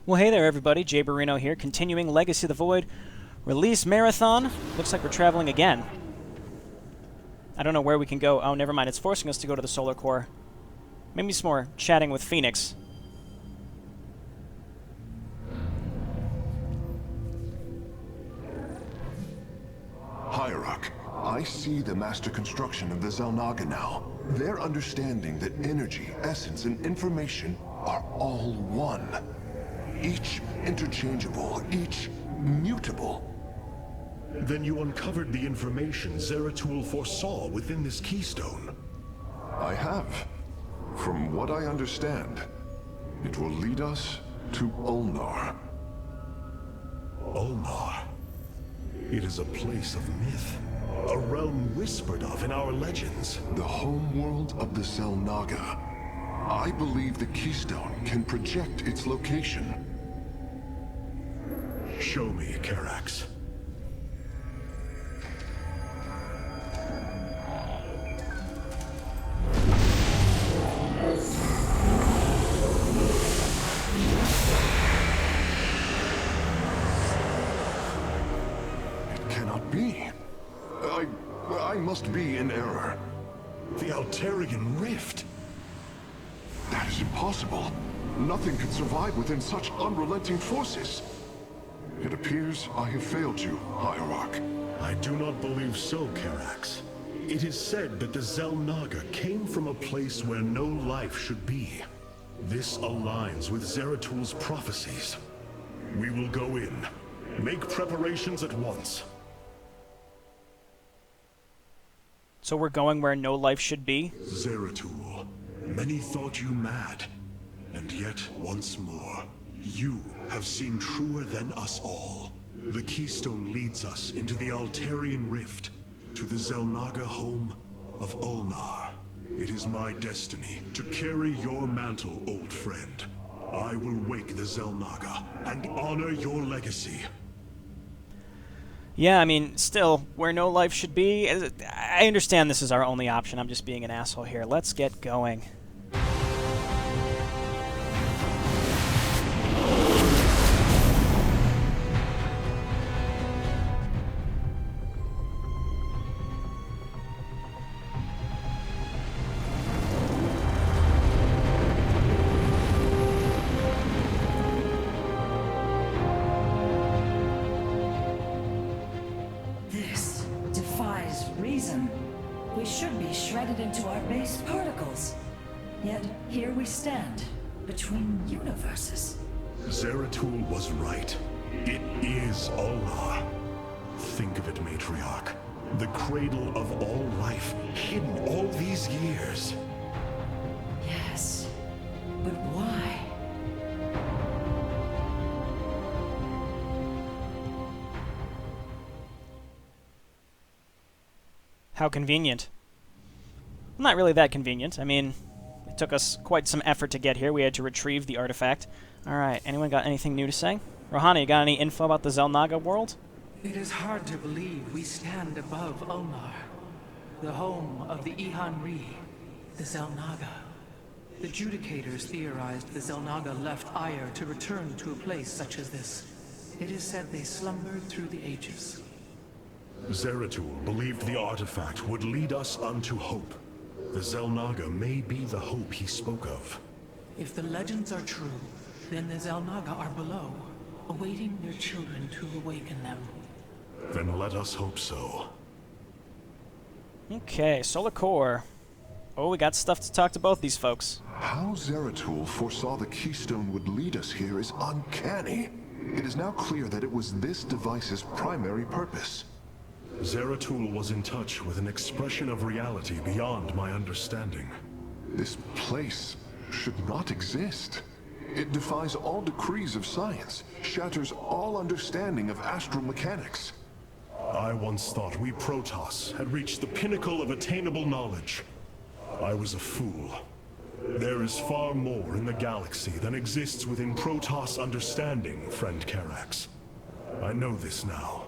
Well, hey there, everybody. Jayborino here, continuing Legacy of the Void release marathon. Looks like we're traveling again. I don't know where we can go. Oh, never mind. It's forcing us to go to the solar core. Maybe some more chatting with Phoenix. Hierarch, I see the master construction of the Xel'Naga now. Their understanding that energy, essence, and information are all one. Each interchangeable, each mutable. Then you uncovered the information Zeratul foresaw within this keystone. I have. From what I understand, it will lead us to Ulnar. Ulnar. It is a place of myth. A realm whispered of in our legends. The homeworld of the Xel'Naga. I believe the keystone can project its location. Show me, Karax. It cannot be. I must be in error. The Altarian Rift. That is impossible. Nothing could survive within such unrelenting forces. It appears I have failed you, Hierarch. I do not believe so, Karax. It is said that the Xel'Naga came from a place where no life should be. This aligns with Zeratul's prophecies. We will go in. Make preparations at once. So we're going where no life should be? Zeratul, many thought you mad. And yet, once more, you have seen truer than us all. The keystone leads us into the Altarian Rift, to the Xel'Naga home of Ulnar. It is my destiny to carry your mantle, old friend. I will wake the Xel'Naga and honor your legacy. Yeah, I mean, still, where no life should be. I understand this is our only option. I'm just being an asshole here. Let's get going. This defies reason. We should be shredded into our base particles. Yet here we stand, between universes. Zeratul was right. It is Ulnar. Think of it, Matriarch. The cradle of all life, hidden all these years. Yes, but why? How convenient. Not really that convenient. I mean, it took us quite some effort to get here. We had to retrieve the artifact. Alright, anyone got anything new to say? Rohana, you got any info about the Xel'Naga world? It is hard to believe we stand above Ulnar, the home of the Ihan-Ri, the Xel'Naga. The Judicators theorized the Xel'Naga left Aiur to return to a place such as this. It is said they slumbered through the ages. Zeratul believed the artifact would lead us unto hope. The Xel'Naga may be the hope he spoke of. If the legends are true, then the Xel'Naga are below, awaiting their children to awaken them. Then let us hope so. Okay, Solar Core. Oh, we got stuff to talk to both these folks. How Zeratul foresaw the keystone would lead us here is uncanny. It is now clear that it was this device's primary purpose. Zeratul was in touch with an expression of reality beyond my understanding. This place should not exist. It defies all decrees of science, shatters all understanding of astral mechanics. I once thought we Protoss had reached the pinnacle of attainable knowledge. I was a fool. There is far more in the galaxy than exists within Protoss understanding, friend Karax. I know this now.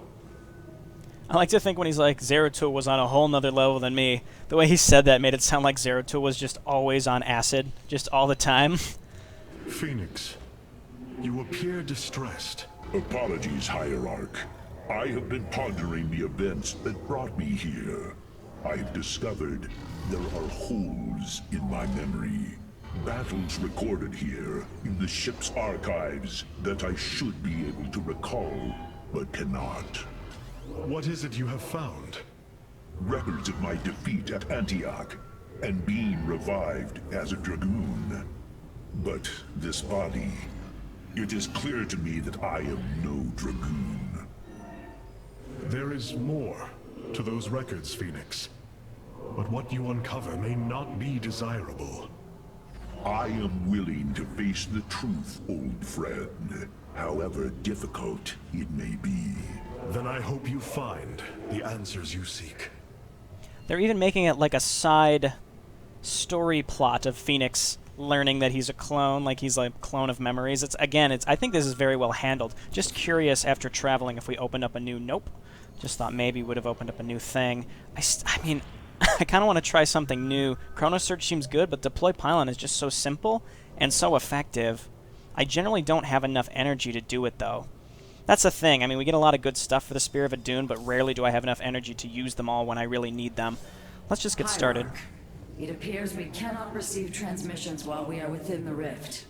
I like to think when he's like, Zeratul was on a whole nother level than me, the way he said that made it sound like Zeratul was just always on acid, just all the time. Phoenix, You appear distressed. Apologies, Hierarch. I have been pondering the events that brought me here. I've discovered there are holes in my memory. Battles recorded here in the ship's archives that I should be able to recall, but cannot. What is it you have found? Records of my defeat at Antioch, and being revived as a Dragoon. But this body, it is clear to me that I am no Dragoon. There is more to those records, Phoenix. But what you uncover may not be desirable. I am willing to face the truth, old friend, however difficult it may be. Then I hope you find the answers you seek. They're even making it like a side story plot of Phoenix learning that he's a clone, like he's a clone of memories. I think this is very well handled. Just curious after traveling if we opened up a new... Nope. Just thought maybe would have opened up a new thing. I mean, I kind of want to try something new. Chrono Search seems good, but Deploy Pylon is just so simple and so effective. I generally don't have enough energy to do it, though. That's the thing. I mean, we get a lot of good stuff for the Spear of Adun, but rarely do I have enough energy to use them all when I really need them. Let's just get started. Hierarch, it appears we cannot receive transmissions while we are within the rift.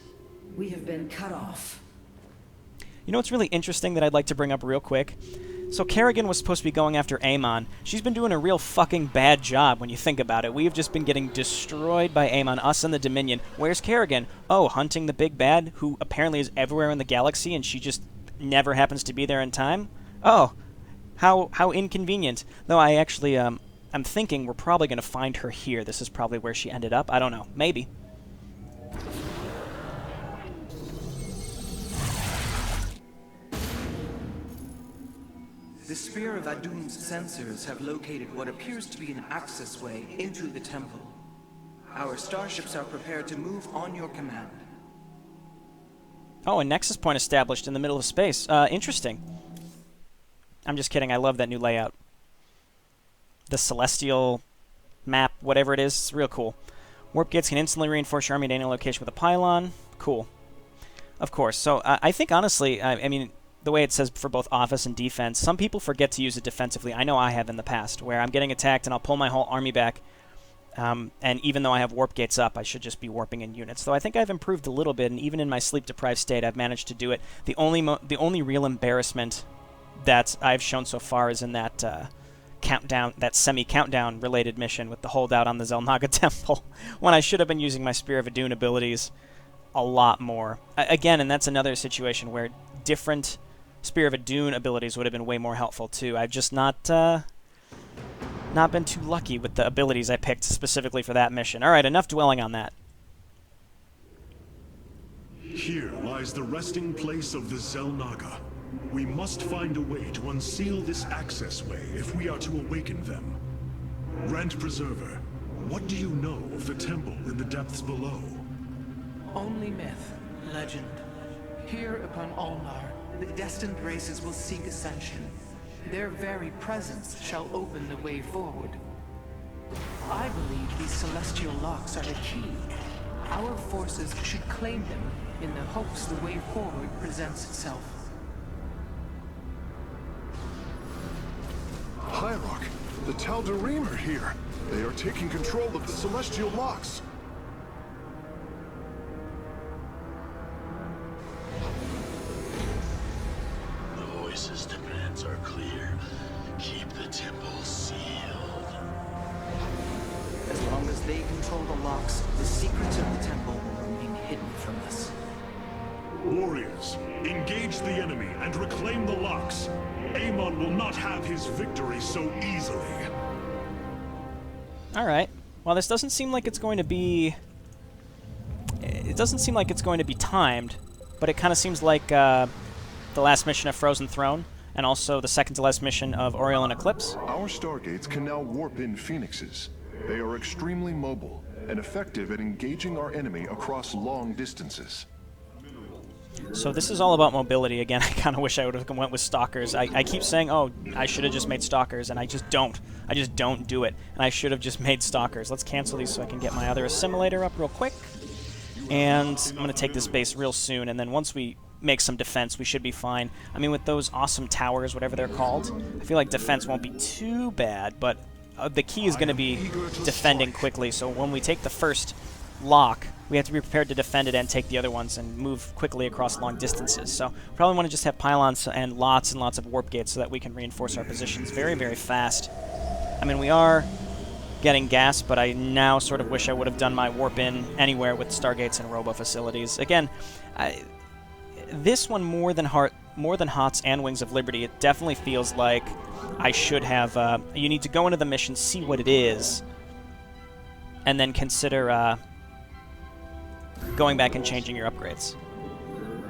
We have been cut off. You know what's really interesting that I'd like to bring up real quick? So Kerrigan was supposed to be going after Amon. She's been doing a real fucking bad job when you think about it. We have just been getting destroyed by Amon, us and the Dominion. Where's Kerrigan? Oh, hunting the big bad, who apparently is everywhere in the galaxy, and she just never happens to be there in time? Oh, how inconvenient. Though I actually, I'm thinking we're probably going to find her here. This is probably where she ended up. I don't know. Maybe. The Spear of Adun's sensors have located what appears to be an access way into the temple. Our starships are prepared to move on your command. Oh, a nexus point established in the middle of space. Interesting. I'm just kidding. I love that new layout. The celestial map, whatever it is, it's real cool. Warp gates can instantly reinforce your army at any location with a pylon. Cool. Of course. So I think, honestly, I mean, the way it says for both offense and defense, some people forget to use it defensively. I know I have in the past, where I'm getting attacked and I'll pull my whole army back. And even though I have warp gates up, I should just be warping in units. Though I think I've improved a little bit, and even in my sleep-deprived state, I've managed to do it. The only real embarrassment that I've shown so far is in that countdown, that semi-countdown related mission with the holdout on the Xel'Naga Temple, when I should have been using my Spear of Adun abilities a lot more. Again, and that's another situation where different Spear of Adun abilities would have been way more helpful too. I've just not been too lucky with the abilities I picked specifically for that mission. Alright, enough dwelling on that. Here lies the resting place of the Xel'Naga. We must find a way to unseal this access way if we are to awaken them. Grand Preserver, what do you know of the temple in the depths below? Only myth, legend. Here upon Ulnar, the destined races will seek ascension. Their very presence shall open the way forward. I believe these celestial locks are the key. Our forces should claim them in the hopes the way forward presents itself. Hierarch, the Tal'Darim are here. They are taking control of the celestial locks. The voice's demands are clear. Keep the temple sealed. As long as they control the locks, the secrets of the temple will remain hidden from us. Warriors, engage the enemy and reclaim the locks. Amon will not have his victory so easily. Alright. Well, this doesn't seem like it's going to be... It doesn't seem like it's going to be timed, but it kind of seems like the last mission of Frozen Throne, and also the second to last mission of Oriel and Eclipse. Our stargates can now warp in phoenixes. They are extremely mobile and effective at engaging our enemy across long distances. So this is all about mobility. Again, I kind of wish I would have went with Stalkers. I keep saying, oh, I should have just made Stalkers, and I just don't. I just don't do it. And I should have just made Stalkers. Let's cancel these so I can get my other assimilator up real quick. And I'm going to take this base real soon, and then once we make some defense, we should be fine. I mean, with those awesome towers, whatever they're called, I feel like defense won't be too bad, but the key is going to be defending quickly, so when we take the first lock, we have to be prepared to defend it and take the other ones and move quickly across long distances. So probably want to just have pylons and lots of warp gates so that we can reinforce our positions very, very fast. I mean, we are getting gas, but I now sort of wish I would have done my warp in anywhere with stargates and robo facilities. Again, this one more than HOTS and Wings of Liberty, it definitely feels like I should have. You need to go into the mission, see what it is, and then consider going back and changing your upgrades.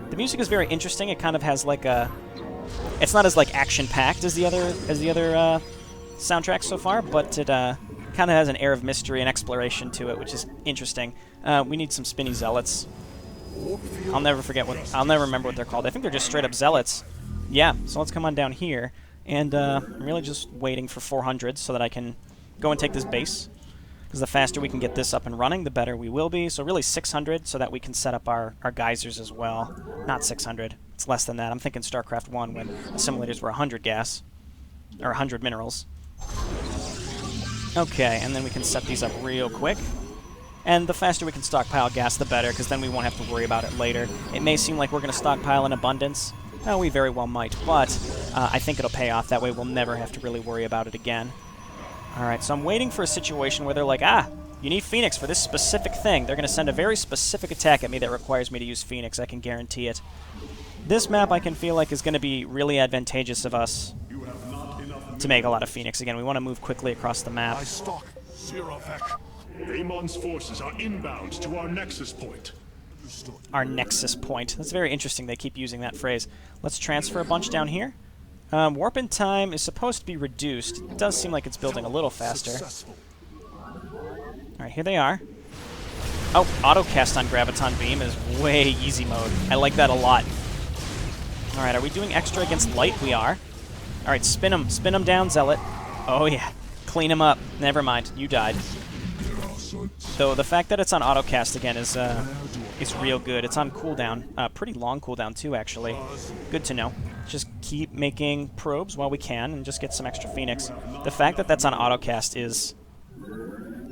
The music is very interesting. It kind of has like a. It's not as like action-packed as the other soundtracks so far, but it kind of has an air of mystery and exploration to it, which is interesting. We need some spinny zealots. I'll never remember what they're called. I think they're just straight up zealots. Yeah, so let's come on down here. And I'm really just waiting for 400 so that I can go and take this base. Because the faster we can get this up and running, the better we will be. So really 600 so that we can set up our geysers as well. Not 600. It's less than that. I'm thinking StarCraft 1 when assimilators were 100 gas. Or 100 minerals. Okay, and then we can set these up real quick. And the faster we can stockpile gas, the better, because then we won't have to worry about it later. It may seem like we're going to stockpile in abundance. Oh, we very well might, but I think it'll pay off. That way we'll never have to really worry about it again. Alright, so I'm waiting for a situation where they're like, you need Phoenix for this specific thing. They're going to send a very specific attack at me that requires me to use Phoenix. I can guarantee it. This map I can feel like is going to be really advantageous of us to make a lot of Phoenix. Again, we want to move quickly across the map. Amon's forces are inbound to our nexus point. Our nexus point. That's very interesting. They keep using that phrase. Let's transfer a bunch down here. Warp-in time is supposed to be reduced. It does seem like it's building a little faster. Alright, here they are. Oh, auto-cast on Graviton Beam is way easy mode. I like that a lot. Alright, are we doing extra against light? We are. Alright, spin them down, Zealot. Oh yeah, clean him up. Never mind, you died. Though the fact that it's on auto-cast again is real good. It's on cooldown. Pretty long cooldown too, actually. Good to know. Just keep making probes while we can and just get some extra Phoenix. The fact that that's on autocast is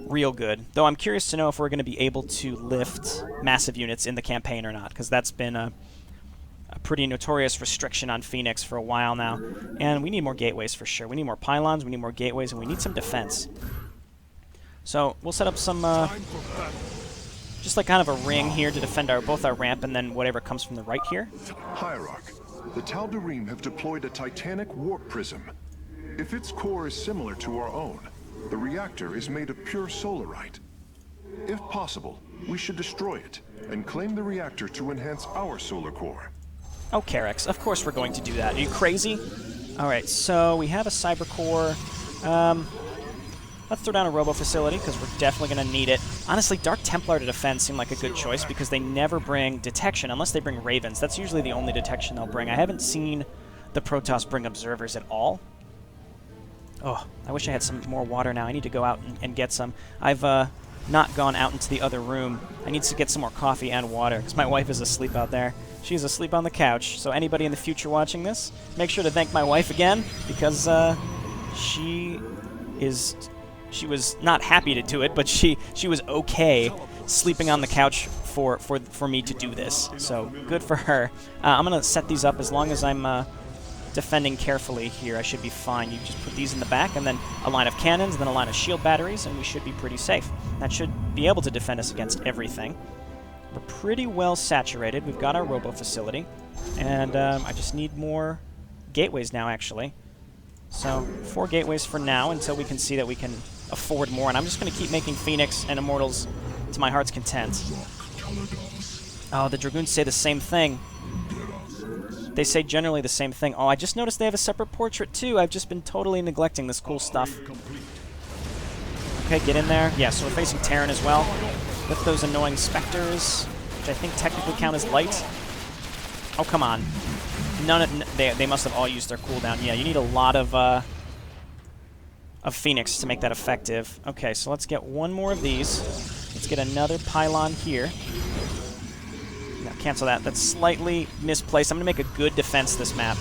real good. Though I'm curious to know if we're going to be able to lift massive units in the campaign or not, because that's been a pretty notorious restriction on Phoenix for a while now. And we need more gateways for sure. We need more pylons, we need more gateways, and we need some defense. So we'll set up some, just like kind of a ring here to defend both our ramp and then whatever comes from the right here. Hierarch, the Tal'Darim have deployed a titanic warp prism. If its core is similar to our own, the reactor is made of pure solarite. If possible, we should destroy it and claim the reactor to enhance our solar core. Oh, Carex, of course we're going to do that. Are you crazy? Alright, so we have a cyber core. Let's throw down a robo facility, because we're definitely going to need it. Honestly, Dark Templar to defend seemed like a good choice, because they never bring detection, unless they bring Ravens. That's usually the only detection they'll bring. I haven't seen the Protoss bring Observers at all. Oh, I wish I had some more water now. I need to go out and get some. I've not gone out into the other room. I need to get some more coffee and water, because my wife is asleep out there. She's asleep on the couch, so anybody in the future watching this, make sure to thank my wife again, because she was not happy to do it, but she was okay sleeping on the couch for me to do this. So good for her. I'm going to set these up as long as I'm defending carefully here. I should be fine. You just put these in the back, and then a line of cannons, then a line of shield batteries, and we should be pretty safe. That should be able to defend us against everything. We're pretty well saturated. We've got our robo facility, and I just need more gateways now, actually. So 4 gateways for now until we can see that we can afford more, and I'm just going to keep making Phoenix and Immortals to my heart's content. Oh, the Dragoons say the same thing. They say generally the same thing. Oh, I just noticed they have a separate portrait too. I've just been totally neglecting this cool stuff. Okay, get in there. Yeah, so we're facing Terran as well. With those annoying Spectres, which I think technically count as light. Oh, come on. They must have all used their cooldown. Yeah, you need a lot of Phoenix to make that effective. Okay, so let's get one more of these. Let's get another pylon here. Now cancel that. That's slightly misplaced. I'm going to make a good defense this map.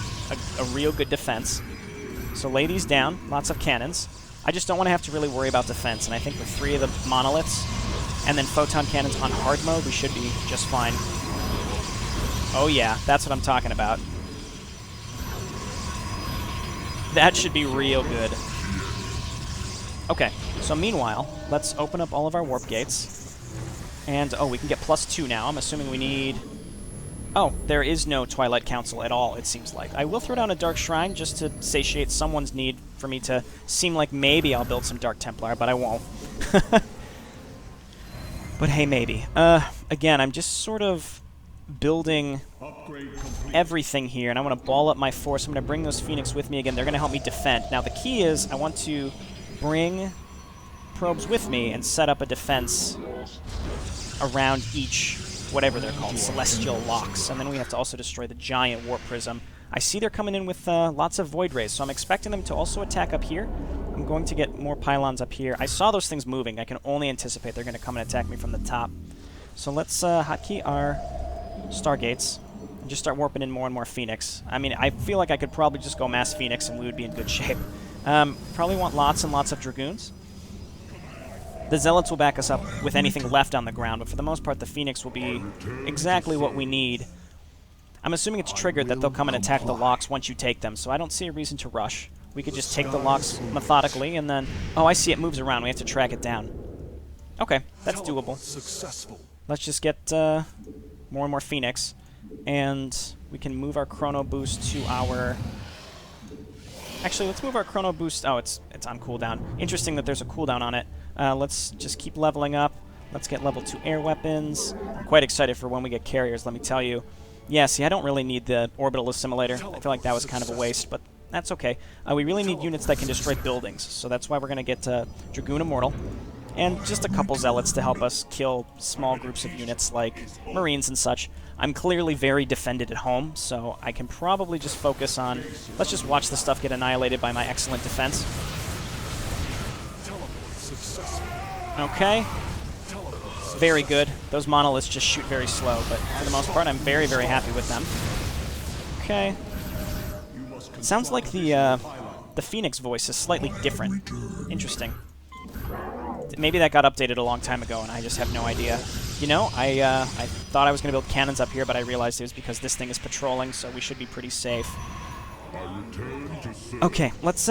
A real good defense. So lay these down. Lots of cannons. I just don't want to have to really worry about defense. And I think with 3 of the monoliths and then photon cannons on hard mode, we should be just fine. Oh yeah, that's what I'm talking about. That should be real good. Okay, so meanwhile, let's open up all of our warp gates. And, oh, we can get +2 now. I'm assuming we need... Oh, there is no Twilight Council at all, it seems like. I will throw down a Dark Shrine just to satiate someone's need for me to seem like maybe I'll build some Dark Templar, but I won't. But hey, maybe. Again, I'm just sort of building everything here, and I want to ball up my force. I'm going to bring those Phoenix with me again. They're going to help me defend. Now, the key is I want to bring probes with me and set up a defense around each, whatever they're called, celestial locks. And then we have to also destroy the giant warp prism. I see they're coming in with lots of void rays, so I'm expecting them to also attack up here. I'm going to get more pylons up here. I saw those things moving. I can only anticipate they're going to come and attack me from the top. So let's hotkey our Stargates and just start warping in more and more Phoenix. I mean, I feel like I could probably just go mass Phoenix and we would be in good shape. Probably want lots and lots of Dragoons. The Zealots will back us up with anything left on the ground, but for the most part, the Phoenix will be exactly what we need. I'm assuming it's triggered that they'll come and attack the locks once you take them, so I don't see a reason to rush. We could just take the locks methodically, and then... Oh, I see, it moves around. We have to track it down. Okay, that's doable. Let's just get more and more Phoenix, and we can move our Chrono Boost to our... Actually, let's move our Chrono Boost... Oh, it's on cooldown. Interesting that there's a cooldown on it. Let's just keep leveling up. Let's get level 2 air weapons. I'm quite excited for when we get carriers, let me tell you. Yeah, see, I don't really need the orbital assimilator. I feel like that was kind of a waste, but that's okay. We really need units that can destroy buildings, so that's why we're going to get Dragoon Immortal. And just a couple Zealots to help us kill small groups of units like Marines and such. I'm clearly very defended at home, so I can probably just focus on... Let's just watch the stuff get annihilated by my excellent defense. Okay. Very good. Those monoliths just shoot very slow, but for the most part, I'm very, very happy with them. Okay. It sounds like the Phoenix voice is slightly different. Interesting. Maybe that got updated a long time ago, and I just have no idea. You know, I thought I was going to build cannons up here, but I realized it was because this thing is patrolling, so we should be pretty safe. Okay, let's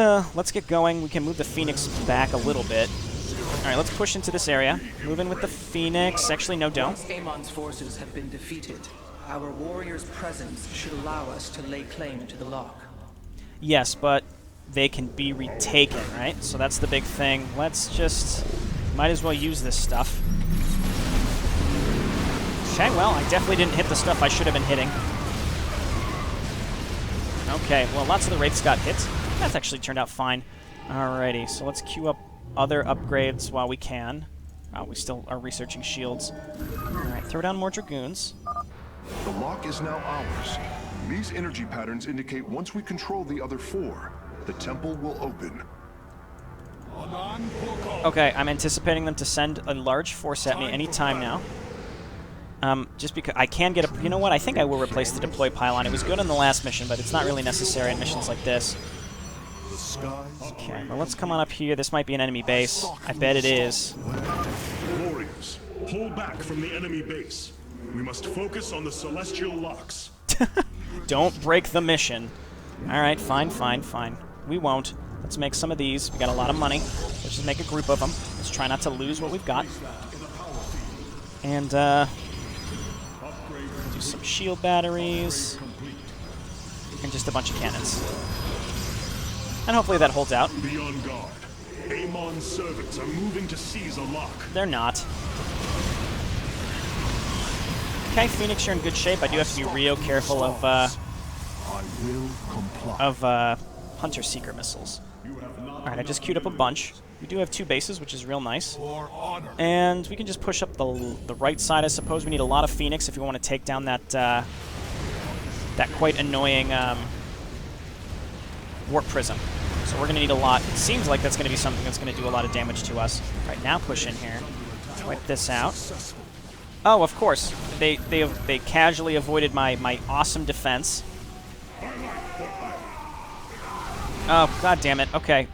get going. We can move the Phoenix back a little bit. All right, let's push into this area. Move in with the Phoenix. Actually, no, don't. Once Amon's forces have been defeated, our warriors' presence should allow us to lay claim to the lock. Yes, but they can be retaken, right? So that's the big thing. Let's just... Might as well use this stuff. Okay, well, I definitely didn't hit the stuff I should have been hitting. Okay, well, lots of the Wraiths got hit. That's actually turned out fine. Alrighty, so let's queue up other upgrades while we can. We still are researching shields. Alright, throw down more Dragoons. The lock is now ours. These energy patterns indicate once we control the other 4, the temple will open. Okay, I'm anticipating them to send a large force at me any time now. Just because I can get a... You know what? I think I will replace the deploy pylon. It was good in the last mission, but it's not really necessary in missions like this. Okay, well, let's come on up here. This might be an enemy base. I bet it is. Warriors, pull back from the enemy base. We must focus on the celestial locks. Don't break the mission. Alright, fine, fine, fine. We won't. Let's make some of these. We got a lot of money. Let's just make a group of them. Let's try not to lose what we've got. And, do some shield batteries. And just a bunch of cannons. And hopefully that holds out. Be on guard. Amon's servants are moving to seize a lock. They're not. Okay, Phoenix, you're in good shape. I do have to be real careful of Hunter Seeker missiles. Alright, I just queued up a bunch. We do have 2 bases, which is real nice. And we can just push up the right side, I suppose. We need a lot of Phoenix if we want to take down that that quite annoying warp prism. So we're going to need a lot. It seems like that's going to be something that's going to do a lot of damage to us. Right, now push in here. Wipe this out. Oh, of course. They casually avoided my awesome defense. Oh, god damn it. Okay.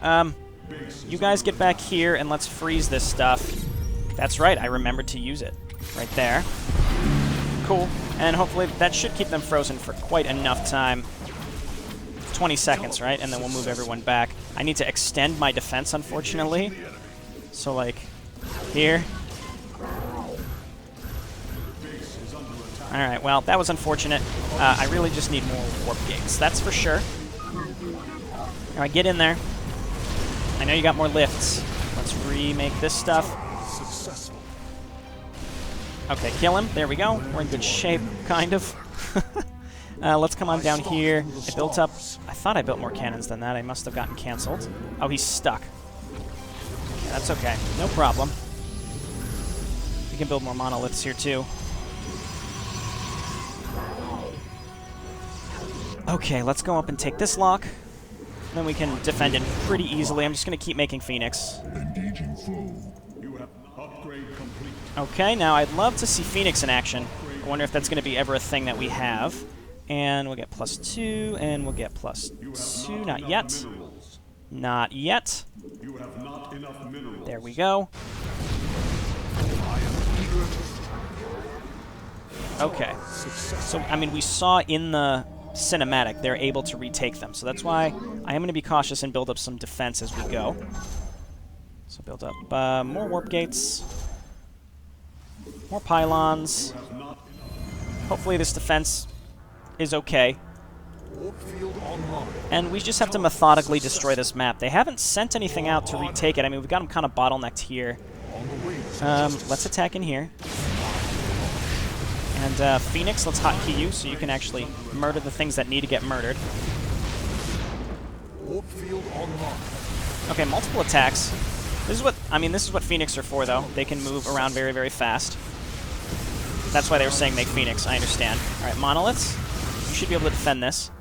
You guys get back here and let's freeze this stuff. That's right, I remembered to use it. Right there. Cool. And hopefully that should keep them frozen for quite enough time. 20 seconds, right? And then we'll move everyone back. I need to extend my defense, unfortunately. So, like, here. Alright, well, that was unfortunate. I really just need more warp gates, that's for sure. Alright, get in there. I know you got more lifts. Let's remake this stuff. Okay, kill him. There we go. We're in good shape, kind of. Let's come on down here. I built up... I thought I built more cannons than that. I must have gotten cancelled. Oh, he's stuck. Yeah, that's okay. No problem. We can build more monoliths here, too. Okay, let's go up and take this lock. Then we can defend it pretty easily. I'm just going to keep making Phoenix. Engaging foe. You have upgrade complete. Okay, now I'd love to see Phoenix in action. I wonder if that's going to be ever a thing that we have. And we'll get +2, and we'll get +2. Not yet. Not yet. You have not enough minerals. There we go. Okay. So, I mean, we saw in the cinematic they're able to retake them. So that's why I am going to be cautious and build up some defense as we go. So build up more warp gates. More pylons. Hopefully this defense is okay. And we just have to methodically destroy this map. They haven't sent anything out to retake it. I mean, we've got them kind of bottlenecked here. Let's attack in here. And Phoenix, let's hotkey you so you can actually murder the things that need to get murdered. Okay, multiple attacks. This is what Phoenix are for, though. They can move around very, very fast. That's why they were saying make Phoenix. I understand. All right, monoliths. You should be able to defend this.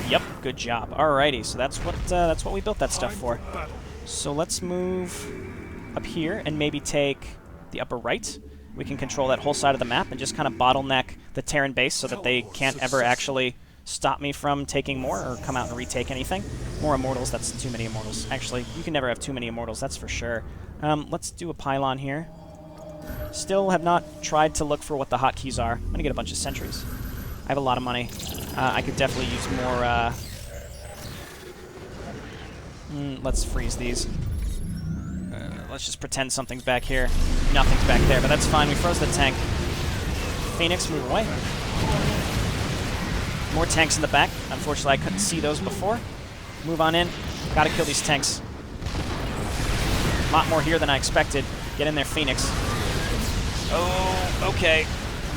Yep, good job. Alrighty, so that's what we built that stuff for. So let's move up here and maybe take the upper right. We can control that whole side of the map and just kind of bottleneck the Terran base so that they can't ever actually stop me from taking more or come out and retake anything. More Immortals, that's too many Immortals. Actually, you can never have too many Immortals, that's for sure. Let's do a pylon here. Still have not tried to look for what the hotkeys are. I'm going to get a bunch of sentries. I have a lot of money. I could definitely use more... let's freeze these. Let's just pretend something's back here. Nothing's back there, but that's fine. We froze the tank. Phoenix, move away. More tanks in the back. Unfortunately, I couldn't see those before. Move on in. Gotta kill these tanks. A lot more here than I expected. Get in there, Phoenix. Oh, okay.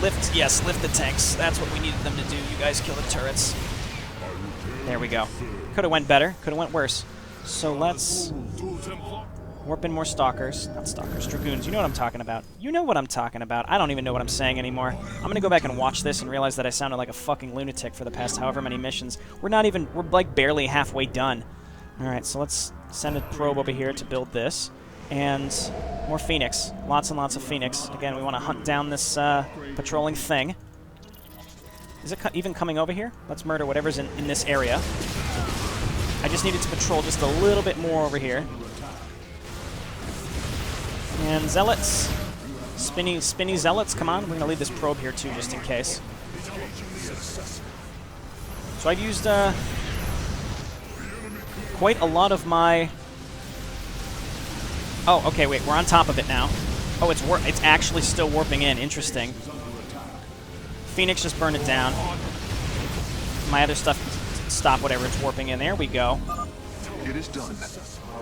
Lift, yes, lift the tanks. That's what we needed them to do. You guys kill the turrets. There we go. Could have went better. Could have went worse. So let's warp in more Stalkers. Not Stalkers, Dragoons. You know what I'm talking about. You know what I'm talking about. I don't even know what I'm saying anymore. I'm going to go back and watch this and realize that I sounded like a fucking lunatic for the past however many missions. We're like barely halfway done. Alright, so let's send a probe over here to build this. And more Phoenix. Lots and lots of Phoenix. Again, we want to hunt down this patrolling thing. Is it even coming over here? Let's murder whatever's in this area. I just needed to patrol just a little bit more over here. And Zealots. Spinny Zealots, come on. We're going to leave this probe here, too, just in case. So I've used quite a lot of my... Oh, okay, wait, we're on top of it now. Oh, it's actually still warping in. Interesting. Phoenix just burned it down. My other stuff can stop whatever it's warping in. There we go. It is done.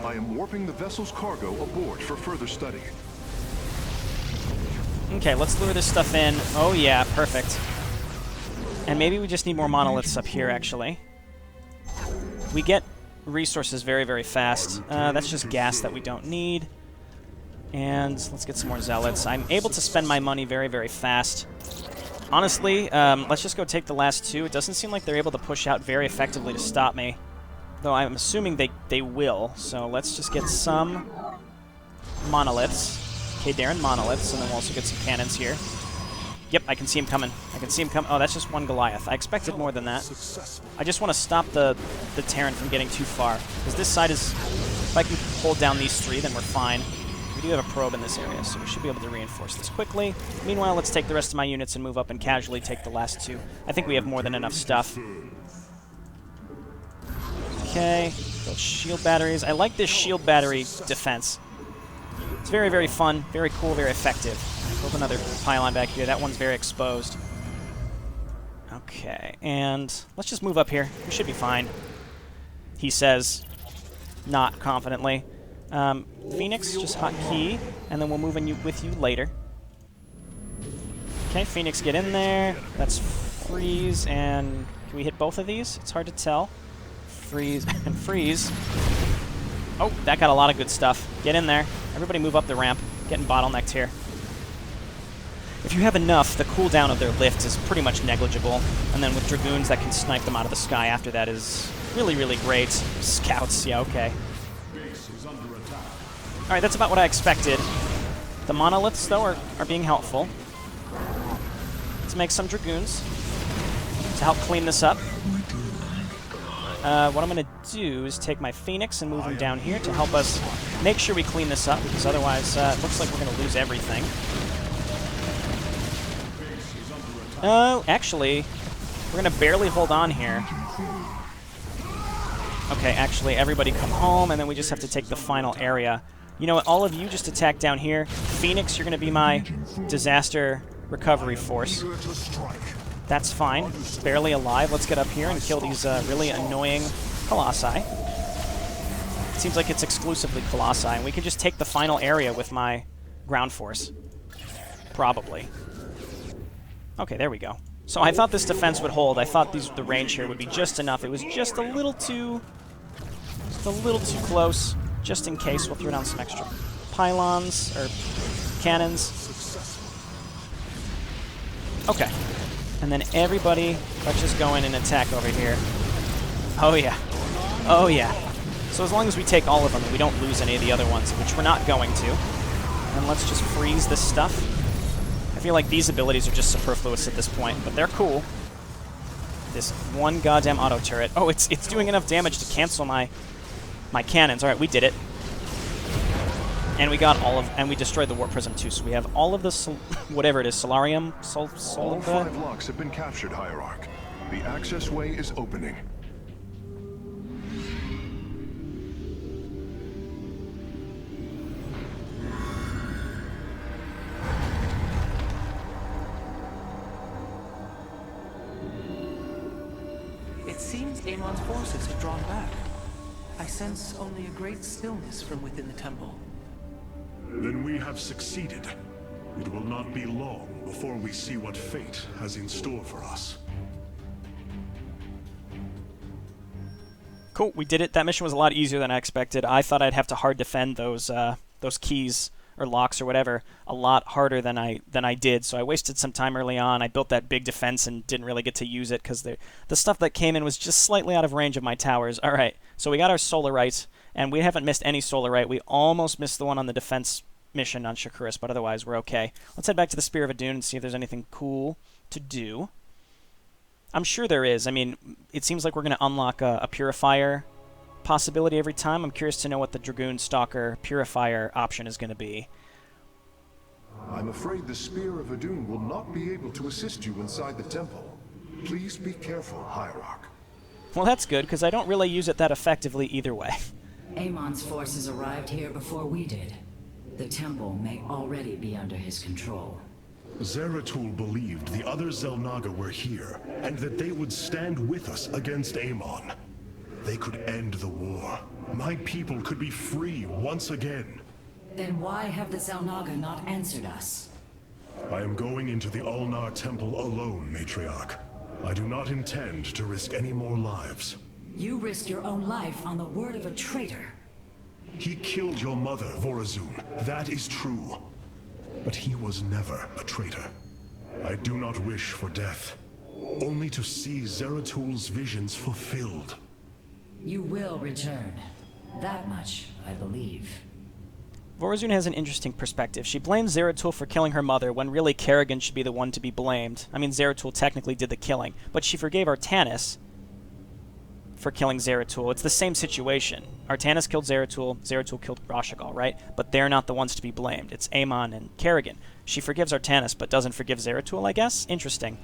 I am warping the vessel's cargo aboard for further study. Okay, let's lure this stuff in. Oh yeah, perfect. And maybe we just need more monoliths up here, actually. We get resources very, very fast. That's just gas that we don't need. And let's get some more Zealots. I'm able to spend my money very, very fast. Honestly, let's just go take the last two. It doesn't seem like they're able to push out very effectively to stop me. Though I'm assuming they will. So let's just get some monoliths. Okay, Darren, monoliths, and then we'll also get some cannons here. Yep, I can see him coming. I can see him come. Oh, that's just one Goliath. I expected more than that. I just want to stop the Terran from getting too far. Because this side is... If I can hold down these three, then we're fine. We do have a probe in this area, so we should be able to reinforce this quickly. Meanwhile, let's take the rest of my units and move up and casually take the last two. I think we have more than enough stuff. Okay, build shield batteries. I like this shield battery defense. It's very, very fun, very cool, very effective. Build another pylon back here. That one's very exposed. Okay, and let's just move up here. We should be fine. He says, not confidently. Phoenix, just hotkey, and then we'll move in with you later. Okay, Phoenix, get in there. That's freeze, and can we hit both of these? It's hard to tell. Freeze and freeze. Oh, that got a lot of good stuff. Get in there. Everybody move up the ramp. Getting bottlenecked here. If you have enough, the cooldown of their lift is pretty much negligible. And then with Dragoons that can snipe them out of the sky after that is really, really great. Scouts, yeah, okay. Alright, that's about what I expected. The monoliths, though, are being helpful. Let's make some Dragoons to help clean this up. What I'm going to do is take my Phoenix and move him down here to help us make sure we clean this up, because otherwise it looks like we're going to lose everything. Actually, we're going to barely hold on here. Okay, actually, everybody come home, and then we just have to take the final area. You know what, all of you just attack down here. Phoenix, you're going to be my disaster recovery force. That's fine. Barely alive. Let's get up here and kill these really annoying Colossi. It seems like it's exclusively Colossi, and we can just take the final area with my ground force. Probably. Okay, there we go. So I thought this defense would hold. I thought the range here would be just enough. It was just a little too close. Just in case, we'll throw down some extra pylons, or cannons. Okay. And then everybody, let's just go in and attack over here. Oh yeah. Oh yeah. So as long as we take all of them and we don't lose any of the other ones, which we're not going to, then let's just freeze this stuff. I feel like these abilities are just superfluous at this point, but they're cool. This one goddamn auto turret. Oh, it's doing enough damage to cancel my cannons. All right, we did it. And we got and we destroyed the warp prism too. So we have all of the whatever it is, Solarium, All 5 locks have been captured, Hierarch. The access way is opening. It seems Amon's forces have drawn back. I sense only a great stillness from within the temple. Then we have succeeded. It will not be long before we see what fate has in store for us. Cool, we did it. That mission was a lot easier than I expected. I thought I'd have to hard defend those keys or locks or whatever a lot harder than I did. So I wasted some time early on. I built that big defense and didn't really get to use it because the stuff that came in was just slightly out of range of my towers. All right, so we got our Solarite, and we haven't missed any Solarite. We almost missed the one on the defense mission on Shakuris, but otherwise we're okay. Let's head back to the Spear of Adun and see if there's anything cool to do. I'm sure there is. I mean, it seems like we're going to unlock a Purifier possibility every time. I'm curious to know what the Dragoon Stalker Purifier option is going to be. I'm afraid the Spear of Adun will not be able to assist you inside the temple. Please be careful, Hierarch. Well, that's good, because I don't really use it that effectively either way. Amon's forces arrived here before we did. The temple may already be under his control. Zeratul believed the other Xel'Naga were here, and that they would stand with us against Amon. They could end the war. My people could be free once again. Then why have the Xel'Naga not answered us? I am going into the Ulnar Temple alone, Matriarch. I do not intend to risk any more lives. You risked your own life on the word of a traitor. He killed your mother, Vorazun. That is true. But he was never a traitor. I do not wish for death, only to see Zeratul's visions fulfilled. You will return. That much, I believe. Vorazun has an interesting perspective. She blames Zeratul for killing her mother when really Kerrigan should be the one to be blamed. I mean, Zeratul technically did the killing, but she forgave Artanis for killing Zeratul. It's the same situation. Artanis killed Zeratul, Zeratul killed Rashagal, right? But they're not the ones to be blamed. It's Amon and Kerrigan. She forgives Artanis, but doesn't forgive Zeratul, I guess? Interesting.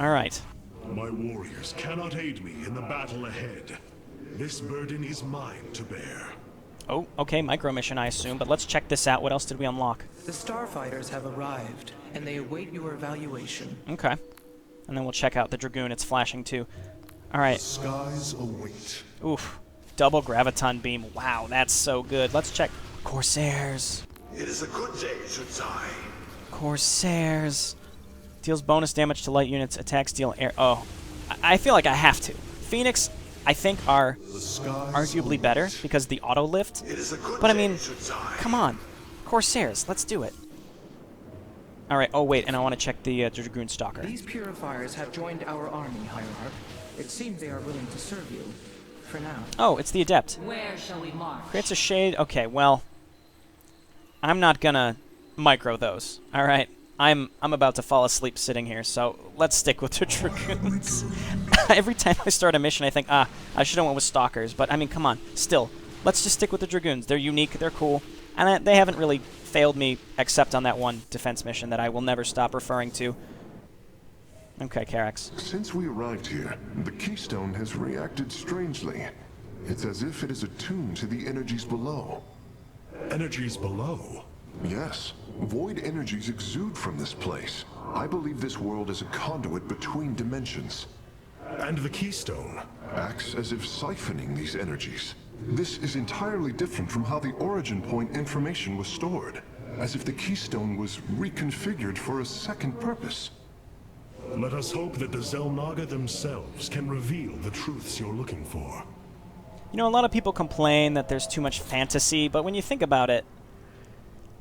Alright. My warriors cannot aid me in the battle ahead. This burden is mine to bear. Oh, okay, micro mission, I assume, but let's check this out. What else did we unlock? The starfighters have arrived, and they await your evaluation. Okay. And then we'll check out the Dragoon. It's flashing, too. Alright. Skies await. Oof. Double Graviton Beam. Wow, that's so good. Let's check. Corsairs. It is a good day, Shutsai. Corsairs. Deals bonus damage to light units. Attacks deal air. Oh. I feel like I have to. Phoenix, I think, are arguably better because of the auto lift. It is a good But I day, mean, Shutsai. come on. Corsairs, let's do it. Alright, oh wait, and I want to check the Dragoon Stalker. These purifiers have joined our army, Hierarch. It seems they are willing to serve you. For now. Oh, it's the Adept. Where shall we march? Creates a shade. Okay, well, I'm not gonna micro those. Alright. I'm about to fall asleep sitting here, so let's stick with the Dragoons. Every time I start a mission, I think, I should have went with Stalkers, but I mean, come on. Still, let's just stick with the Dragoons. They're unique, they're cool, and they haven't really failed me except on that one defense mission that I will never stop referring to. Okay, Carax. Since we arrived here, the Keystone has reacted strangely. It's as if it is attuned to the energies below. Energies below. Yes, void energies exude from this place. I believe this world is a conduit between dimensions. And the Keystone. Acts as if siphoning these energies. This is entirely different from how the origin point information was stored. As if the Keystone was reconfigured for a second purpose. Let us hope that the Xel'Naga themselves can reveal the truths you're looking for. You know, a lot of people complain that there's too much fantasy, but when you think about it,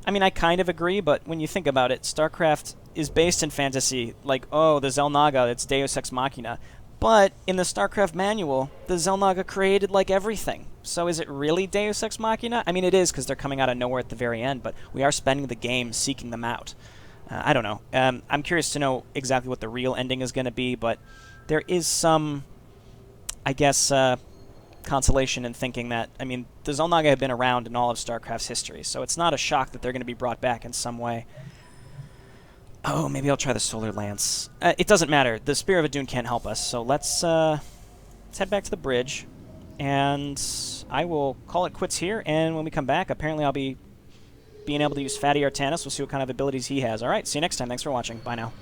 I mean, I kind of agree, but when you think about it, StarCraft is based in fantasy, like, oh, the Xel'Naga, it's Deus Ex Machina. But in the StarCraft manual, the Xel'Naga created, like, everything. So is it really Deus Ex Machina? I mean, it is, because they're coming out of nowhere at the very end, but we are spending the game seeking them out. I don't know. I'm curious to know exactly what the real ending is going to be, but there is some, I guess, consolation in thinking that, I mean, the Xel'Naga have been around in all of StarCraft's history, so it's not a shock that they're going to be brought back in some way. Oh, maybe I'll try the Solar Lance. It doesn't matter. The Spear of Adun can't help us, so let's head back to the bridge, and I will call it quits here, and when we come back, apparently I'll be being able to use Fatty Artanis. We'll see what kind of abilities he has. Alright, see you next time. Thanks for watching. Bye now.